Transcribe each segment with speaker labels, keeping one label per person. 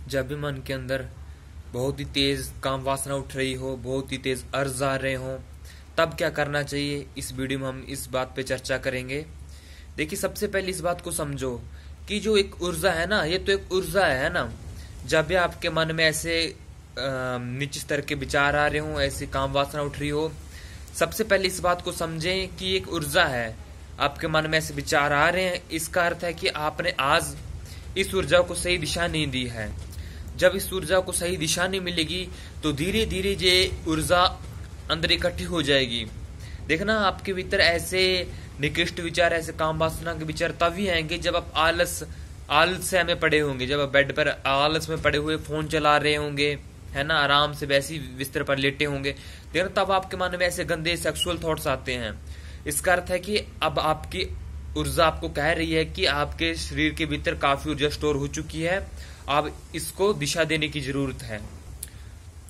Speaker 1: जब भी मन के अंदर बहुत ही तेज काम वासना उठ रही हो, बहुत ही तेज अर्ज आ रहे हो, तब क्या करना चाहिए, इस वीडियो में हम इस बात पे चर्चा करेंगे। देखिए, सबसे पहले इस बात को समझो कि जो एक ऊर्जा है ना, ये तो एक ऊर्जा है ना। जब भी आपके मन में ऐसे नीचे स्तर के विचार आ रहे हो, ऐसी काम वासना उठ रही हो, सबसे पहले इस बात को समझें कि एक ऊर्जा है। आपके मन में ऐसे विचार आ रहे हैं, इसका अर्थ है कि आपने आज इस ऊर्जा को सही दिशा नहीं दी है। जब इस ऊर्जा को सही दिशा नहीं मिलेगी तो धीरे धीरे ये ऊर्जा अंदर इकट्ठी हो जाएगी। देखना, आपके भीतर ऐसे निकृष्ट विचार, ऐसे काम वासना के विचार तभी आएंगे जब आप आलस्य में पड़े होंगे, जब आप बेड पर आलस में पड़े हुए फोन चला रहे होंगे, है ना, आराम से वैसे ही बिस्तर पर लेटे होंगे। देखना, तब आपके मन में ऐसे गंदे सेक्सुअल थॉट्स आते हैं। इसका अर्थ है कि अब आपकी ऊर्जा आपको कह रही है कि आपके शरीर के भीतर काफी ऊर्जा स्टोर हो चुकी है, अब इसको दिशा देने की जरूरत है।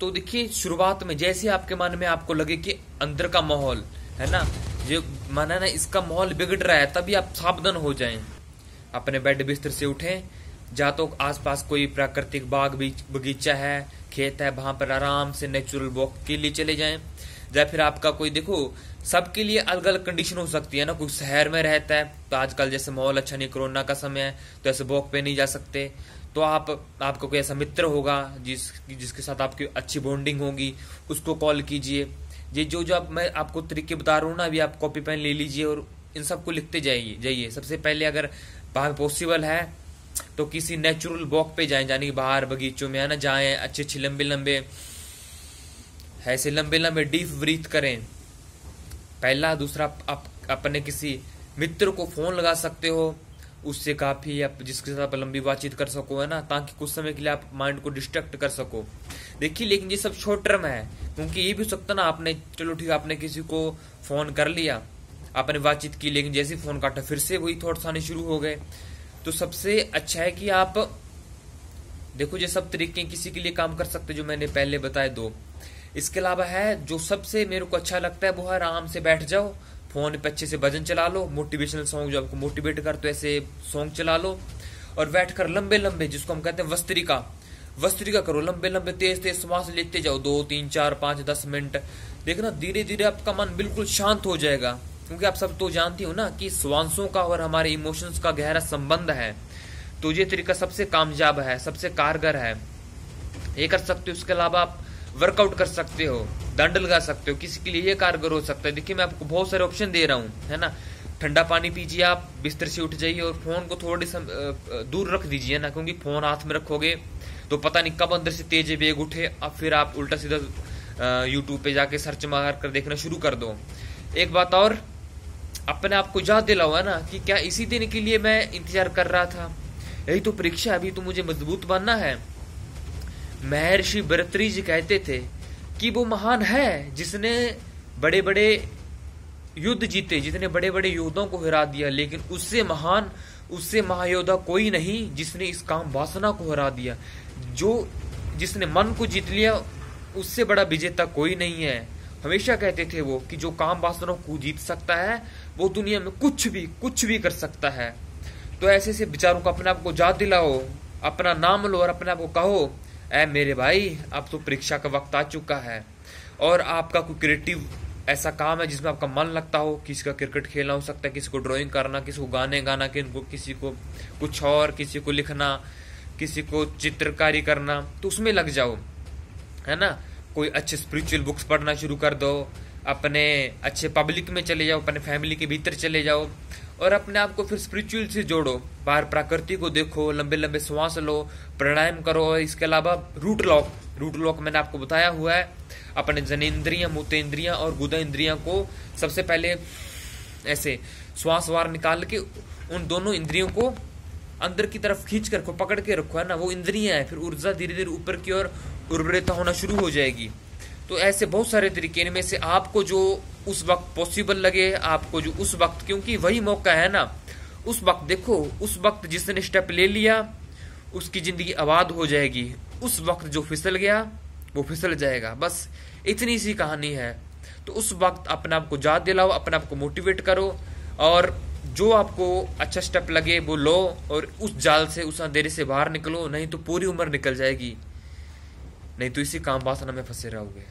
Speaker 1: तो देखिए, शुरुआत में जैसे आपके मन में आपको लगे कि अंदर का माहौल है ना, जो मन है ना, इसका माहौल बिगड़ रहा है, तभी आप सावधान हो जाएं। अपने बेड बिस्तर से उठें, या तो आसपास कोई प्राकृतिक बाग बगीचा है, खेत है, वहां पर आराम से नेचुरल वॉक के लिए चले जाएं। या फिर आपका कोई, देखो सबके लिए अलग अलग कंडीशन हो सकती है ना। कोई शहर में रहता है तो आजकल जैसे माहौल अच्छा नहीं, कोरोना का समय है, तो ऐसे वॉक पे नहीं जा सकते, तो आपको कोई ऐसा मित्र होगा जिसके साथ आपकी अच्छी बॉन्डिंग होगी, उसको कॉल कीजिए। ये जो अब मैं आपको तरीके बता रहा हूँ ना, अभी आप कॉपी पेन ले लीजिए और इन सबको लिखते जाइए। सबसे पहले अगर बाहर पॉसिबल है तो किसी नेचुरल वॉक पे जाएं, यानी कि बाहर बगीचों में है ना जाएं, अच्छे लंबे ऐसे लंबे डीप ब्रीथ करें। पहला। दूसरा, आप अपने किसी मित्र को फोन लगा सकते हो, उससे काफी आप जिसके साथ आप लंबी बातचीत कर सको, है ना, ताकि कुछ समय के लिए आप माइंड को डिस्ट्रैक्ट कर सको। देखिए, लेकिन ये सब शॉर्ट टर्म है, क्योंकि ये भी हो सकता ना, आपने चलो ठीक है, आपने किसी को फोन कर लिया, आपने बातचीत की, लेकिन जैसे ही फोन काटा फिर से वही थॉट्स आने शुरू हो गए। तो सबसे अच्छा है कि आप देखो, ये सब तरीके किसी के लिए काम कर सकते जो मैंने पहले बताए दो। इसके अलावा है, जो सबसे मेरे को अच्छा लगता है वो है आराम से बैठ जाओ, फोन पे अच्छे से भजन चला लो, मोटिवेशनल सॉन्ग जो आपको मोटिवेट कर, तो ऐसे सॉन्ग चला लो और बैठकर लंबे जिसको हम कहते हैं वस्त्रिका करो, लंबे तेज श्वास लेते जाओ, 2 3 4 5 10 मिनट। देखना, धीरे धीरे आपका मन बिल्कुल शांत हो जाएगा, क्योंकि आप सब तो जानती हो ना कि श्वासों का और हमारे इमोशंस का गहरा संबंध है। तो ये तरीका सबसे कामयाब है, सबसे कारगर है, ये कर सकते हो। उसके अलावा आप वर्कआउट कर सकते हो, दंड लगा सकते हो, किसी के लिए ये कारगर हो सकता है। देखिए, मैं आपको बहुत सारे ऑप्शन दे रहा हूँ, है ना। ठंडा पानी पीजिए, आप बिस्तर से उठ जाइए और फोन को थोड़ी दूर रख दीजिए ना, क्योंकि फोन हाथ में रखोगे तो पता नहीं कब अंदर से तेज वेग उठे, अब फिर आप उल्टा सीधा यूट्यूब पे जाके सर्च मार कर देखना शुरू कर दो। एक बात और, अपने आप को याद दिलाओ, है ना, कि क्या इसी दिन के लिए मैं इंतजार कर रहा था, यही तो परीक्षा, अभी तो मुझे मजबूत बनना है। महर्षि भर्तृहरि जी कहते थे कि वो महान है जिसने बड़े बड़े युद्ध जीते, जितने बड़े बड़े योद्धाओं को हरा दिया, लेकिन उससे महान, उससे महायोद्धा कोई नहीं जिसने इस काम वासना को हरा दिया। जिसने मन को जीत लिया, उससे बड़ा विजेता कोई नहीं है। हमेशा कहते थे वो कि जो काम वासना को जीत सकता है वो दुनिया में कुछ भी कर सकता है। तो ऐसे विचारों को अपने आप को याद दिलाओ, अपना नाम लो और अपने आप को कहो, ऐ मेरे भाई, अब तो परीक्षा का वक्त आ चुका है। और आपका कोई क्रिएटिव ऐसा काम है जिसमें आपका मन लगता हो, किसी का क्रिकेट खेलना हो सकता है, किसी को ड्राइंग करना, किसी को गाने गाना, किसी को कुछ और, किसी को लिखना, किसी को चित्रकारी करना, तो उसमें लग जाओ, है ना। कोई अच्छे स्पिरिचुअल बुक्स पढ़ना शुरू कर दो, अपने अच्छे पब्लिक में चले जाओ, अपने फैमिली के भीतर चले जाओ और अपने आप को फिर स्पिरिचुअल से जोड़ो। बाहर प्रकृति को देखो, लंबे श्वास लो, प्राणायाम करो। और इसके अलावा रूट लॉक मैंने आपको बताया हुआ है। अपने जनेंद्रियां, मूत्रेंद्रियां और गुदा इंद्रियां को सबसे पहले ऐसे श्वास बाहर निकाल के उन दोनों इंद्रियों को अंदर की तरफ खींच कर पकड़ के रखो, है ना, वो इंद्रियां है। फिर ऊर्जा धीरे धीरे ऊपर की ओर उर्वरता होना शुरू हो जाएगी। तो ऐसे बहुत सारे तरीके, इनमें से आपको जो उस वक्त पॉसिबल लगे, आपको जो उस वक्त, क्योंकि वही मौका है ना, उस वक्त देखो, उस वक्त जिसने स्टेप ले लिया उसकी जिंदगी आबाद हो जाएगी, उस वक्त जो फिसल गया वो फिसल जाएगा। बस इतनी सी कहानी है। तो उस वक्त अपने आप को याद दिलाओ, अपने आप को मोटिवेट करो और जो आपको अच्छा स्टेप लगे वो लो और उस जाल से, उस अंधेरे से बाहर निकलो, नहीं तो पूरी उम्र निकल जाएगी, नहीं तो इसी काम वासना में फंसे रहोगे।